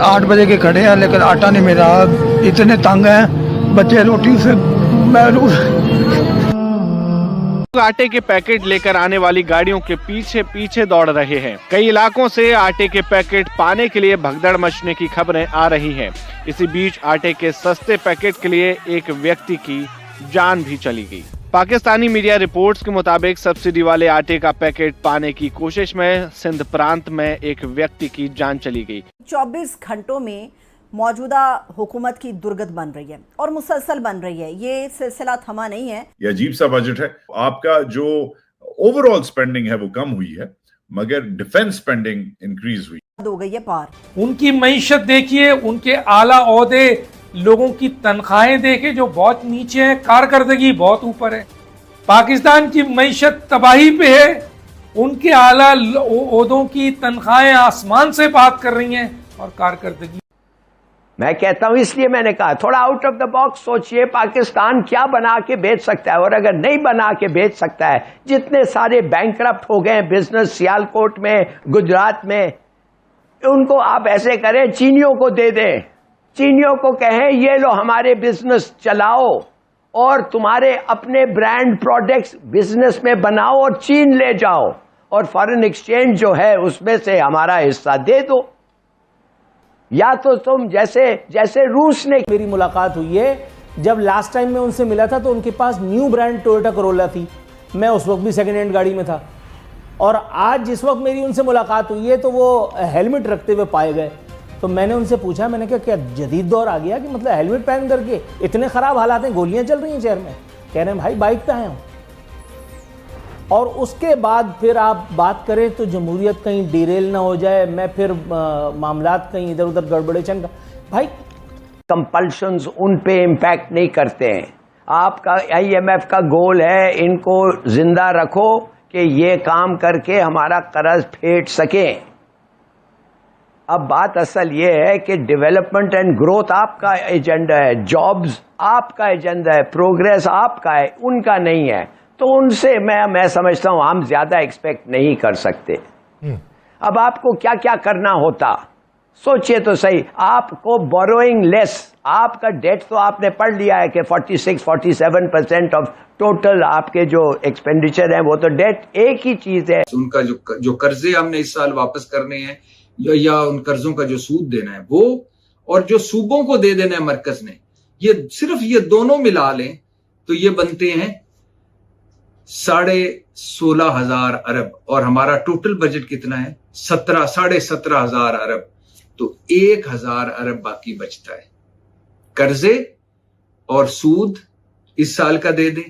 8 बजे के खड़े हैं लेकिन आटा नहीं मिला। इतने तंग हैं बच्चे, रोटी से आटे के पैकेट लेकर आने वाली गाड़ियों के पीछे पीछे दौड़ रहे हैं। कई इलाकों से आटे के पैकेट पाने के लिए भगदड़ मचने की खबरें आ रही हैं। इसी बीच आटे के सस्ते पैकेट के लिए एक व्यक्ति की जान भी चली गई। पाकिस्तानी मीडिया रिपोर्ट्स के मुताबिक सब्सिडी वाले आटे का पैकेट पाने की कोशिश में सिंध प्रांत में एक व्यक्ति की जान चली गई। 24 घंटों में मौजूदा हुकूमत की दुर्गत बन रही है और मुसलसल बन रही है। ये सिलसिला थमा नहीं है। ये अजीब सा बजट है। आपका जो ओवरऑल स्पेंडिंग है वो कम हुई है, मगर डिफेंस स्पेंडिंग इंक्रीज हुई हो गई है पार। उनकी मईशत देखिए, उनके आला ओहदे, लोगों की तनख्वाहें देखे जो बहुत नीचे है, कारकर्दगी बहुत ऊपर है। पाकिस्तान की मईशत तबाही पे है, उनके आला ओहदों की तनख्वाहें आसमान से बात कर रही हैं और कारकर्दगी। मैं कहता हूं, इसलिए मैंने कहा थोड़ा आउट ऑफ द बॉक्स सोचिए। पाकिस्तान क्या बना के बेच सकता है, और अगर नहीं बना के बेच सकता है, जितने सारे बैंकरप्ट हो गए बिजनेस सियालकोट में, गुजरात में, उनको आप ऐसे करें, चीनियों को दे दें। चीनियों को कहें ये लो हमारे बिजनेस चलाओ और तुम्हारे अपने ब्रांड प्रोडक्ट्स बिजनेस में बनाओ और चीन ले जाओ, और फॉरेन एक्सचेंज जो है उसमें से हमारा हिस्सा दे दो। या तो तुम जैसे रूस ने। मेरी मुलाकात हुई है, जब लास्ट टाइम मैं उनसे मिला था तो उनके पास न्यू ब्रांड टोयोटा करोला थी। मैं उस वक्त भी सेकेंड हैंड गाड़ी में था, और आज जिस वक्त मेरी उनसे मुलाकात हुई है तो वो हेलमेट रखते हुए पाए गए। तो मैंने उनसे पूछा, मैंने कहा क्या जदीद दौर आ गया कि मतलब हेलमेट पहन करके इतने खराब हालात हैं, गोलियां चल रही हैं शहर में? कह रहे हैं भाई बाइक पे आए हूं। और उसके बाद फिर आप बात करें तो जमहूरियत कहीं डिरेल ना हो जाए, मैं फिर मामलात कहीं इधर उधर गड़बड़े चंगा। भाई कंपल्शंस उन पे इम्पैक्ट नहीं करते हैं। आपका IMF का गोल है इनको जिंदा रखो कि ये काम करके हमारा कर्ज फेंट सकें। अब बात असल ये है कि डेवलपमेंट एंड ग्रोथ आपका एजेंडा है, जॉब्स आपका एजेंडा है, प्रोग्रेस आपका है, उनका नहीं है। तो उनसे मैं समझता हूं हम ज्यादा एक्सपेक्ट नहीं कर सकते। अब आपको क्या क्या करना होता सोचिए तो सही। आपको बोरोइंग लेस, आपका डेट तो आपने पढ़ लिया है कि 46-47% ऑफ टोटल आपके जो एक्सपेंडिचर है वो तो डेट एक ही चीज है। उनका जो कर्जे हमने इस साल वापस करने हैं या उन कर्जों का जो सूद देना है वो, और जो सूबों को दे देना है मरकज ने, ये सिर्फ ये दोनों मिला लें तो ये बनते हैं 16,500 अरब, और हमारा टोटल बजट कितना है 17,500 अरब। तो 1,000 अरब बाकी बचता है। कर्जे और सूद इस साल का दे दे,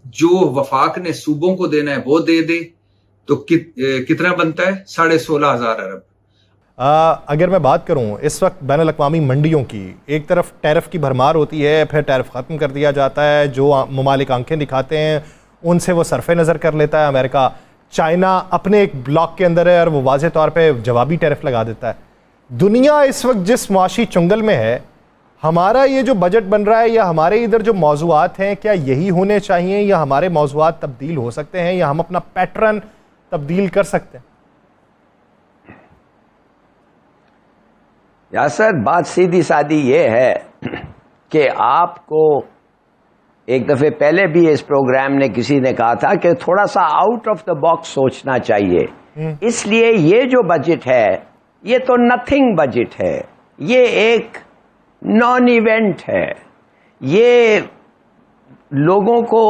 जो वफाक ने सूबों को देना है वो दे दे, तो कितना बनता है 16,500 अरब। अगर मैं बात करूं इस वक्त बैनुल अक़वामी मंडियों की, एक तरफ टैरिफ की भरमार होती है, फिर टैरिफ ख़त्म कर दिया जाता है। जो ममालिक आंखें दिखाते हैं उनसे वो सरफे नज़र कर लेता है अमेरिका। चाइना अपने एक ब्लॉक के अंदर है और वो वाज़े तौर पे जवाबी टैरिफ लगा देता है। दुनिया इस वक्त जिस मुआशी चुंगल में है, हमारा ये जो बजट बन रहा है या हमारे इधर जो मौज़ूआत हैं, क्या यही होने चाहिए या हमारे मौज़ूआत तब्दील हो सकते हैं या हम अपना पैटर्न तब्दील कर सकते हैं? यासर, बात सीधी सादी ये है कि आपको एक दफे पहले भी इस प्रोग्राम ने किसी ने कहा था कि थोड़ा सा आउट ऑफ द बॉक्स सोचना चाहिए। इसलिए ये जो बजट है ये तो नथिंग बजट है, ये एक नॉन इवेंट है। ये लोगों को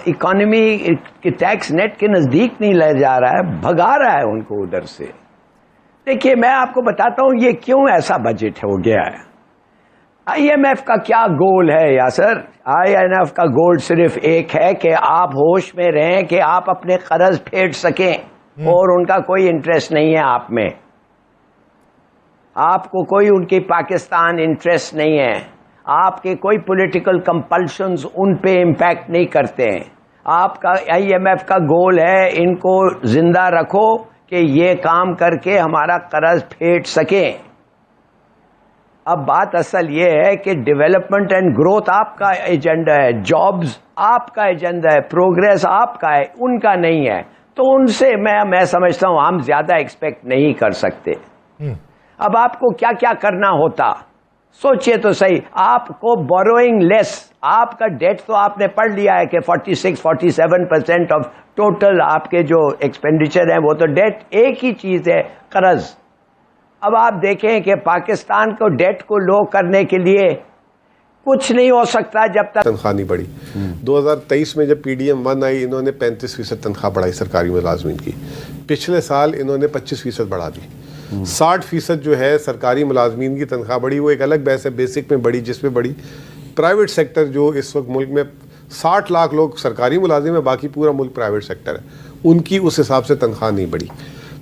इकोनॉमी के टैक्स नेट के नजदीक नहीं ले जा रहा है, भगा रहा है उनको उधर से। देखिए मैं आपको बताता हूं ये क्यों ऐसा बजट हो गया है। IMF का क्या गोल है यासर? IMF का गोल सिर्फ एक है कि आप होश में रहें, कि आप अपने कर्ज फेंट सकें, और उनका कोई इंटरेस्ट नहीं है आप में। आपको कोई उनकी पाकिस्तान इंटरेस्ट नहीं है। आपके कोई पॉलिटिकल कंपल्शंस उन पे इम्पैक्ट नहीं करते हैं। आपका IMF का गोल है इनको जिंदा रखो कि ये काम करके हमारा कर्ज फेंट सकें। अब बात असल ये है कि डेवलपमेंट एंड ग्रोथ आपका एजेंडा है, जॉब्स आपका एजेंडा है, प्रोग्रेस आपका है, उनका नहीं है। तो उनसे मैं समझता हूं हम ज्यादा एक्सपेक्ट नहीं कर सकते। अब आपको क्या क्या करना होता, सोचिए तो सही। आपको बोरोइंग लेस, आपका डेट तो आपने पढ़ लिया है कि 46-47% ऑफ टोटल आपके जो एक्सपेंडिचर है वो तो डेट। एक ही चीज है, कर्ज। अब आप देखें कि पाकिस्तान को डेट को लो करने के लिए कुछ नहीं हो सकता जब तक तनख्वाह नहीं बढ़ी। 2023 में जब PDM 1 आई, इन्होंने 35% तनख्वाह बढ़ाई सरकारी मुलाजमीन की। पिछले साल इन्होंने 25% बढ़ा दी। 60% जो है सरकारी मुलाजमीन की तनख्वाह बढ़ी। वो एक अलग बहस है, बेसिक में बढ़ी, जिसमें बढ़ी। प्राइवेट सेक्टर जो इस वक्त मुल्क में 60 लाख लोग सरकारी मुलाजिम है, बाकी पूरा मुल्क प्राइवेट सेक्टर है, उनकी उस हिसाब से तनख्वाह नहीं बढ़ी।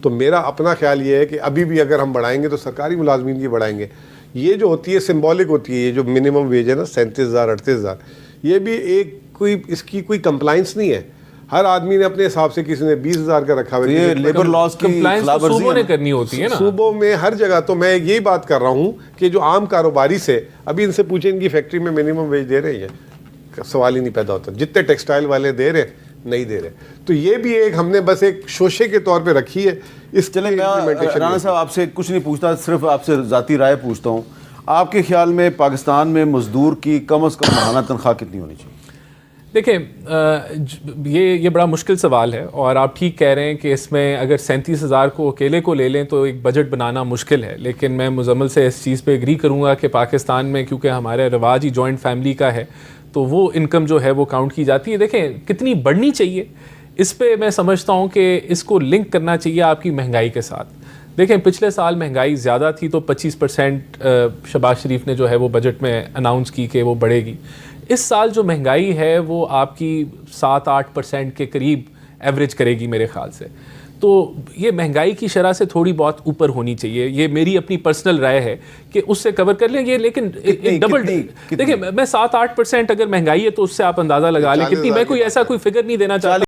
तो मेरा अपना ख्याल ये है कि अभी भी अगर हम बढ़ाएंगे तो सरकारी मुलाजमीन की बढ़ाएंगे। ये जो होती है सिंबॉलिक होती है, ये जो मिनिमम वेज है ना 37,000 38,000, ये भी एक कोई इसकी कोई कंप्लाइंस नहीं है। हर आदमी ने अपने हिसाब से, किसी ने 20,000 का रखा हुआ है। ये लेबर लॉज की खिलाफवर्जी सूबों ने करनी होती है ना, सूबों में हर जगह। तो मैं यही बात कर रहा हूँ कि जो आम कारोबारी से, अभी इनसे पूछे इनकी फैक्ट्री में मिनिमम वेज दे रहे हैं, सवाल ही नहीं पैदा होता। जितने टेक्सटाइल वाले दे रहे नहीं दे रहे। तो ये भी एक हमने बस एक शोशे के तौर पे रखी है। इस चले मैं राना साहब आपसे कुछ नहीं पूछता, सिर्फ आपसे ज़ाती राय पूछता हूँ। आपके ख्याल में पाकिस्तान में मजदूर की कम से कम माहाना तनख्वाह कितनी होनी चाहिए? देखें, ये बड़ा मुश्किल सवाल है और आप ठीक कह रहे हैं कि इसमें अगर 37,000 को अकेले को ले लें तो एक बजट बनाना मुश्किल है। लेकिन मैं मुजम्मल से इस चीज़ पे एग्री करूँगा कि पाकिस्तान में क्योंकि हमारा रिवाज ही जॉइंट फैमिली का है तो वो इनकम जो है वो काउंट की जाती है। देखें कितनी बढ़नी चाहिए, इस पे मैं समझता हूँ कि इसको लिंक करना चाहिए आपकी महंगाई के साथ। देखें पिछले साल महंगाई ज़्यादा थी तो 25% शहबाज शरीफ ने जो है वो बजट में अनाउंस की कि वो बढ़ेगी। इस साल जो महंगाई है वो आपकी 7-8% के करीब एवरेज करेगी मेरे ख्याल से। तो ये महंगाई की शरह से थोड़ी बहुत ऊपर होनी चाहिए, ये मेरी अपनी पर्सनल राय है कि उससे कवर कर लें ये। लेकिन एक डबल देखिए मैं 7-8% अगर महंगाई है तो उससे आप अंदाज़ा लगा लें कितनी। मैं कोई ऐसा कोई फिगर नहीं देना चाहता।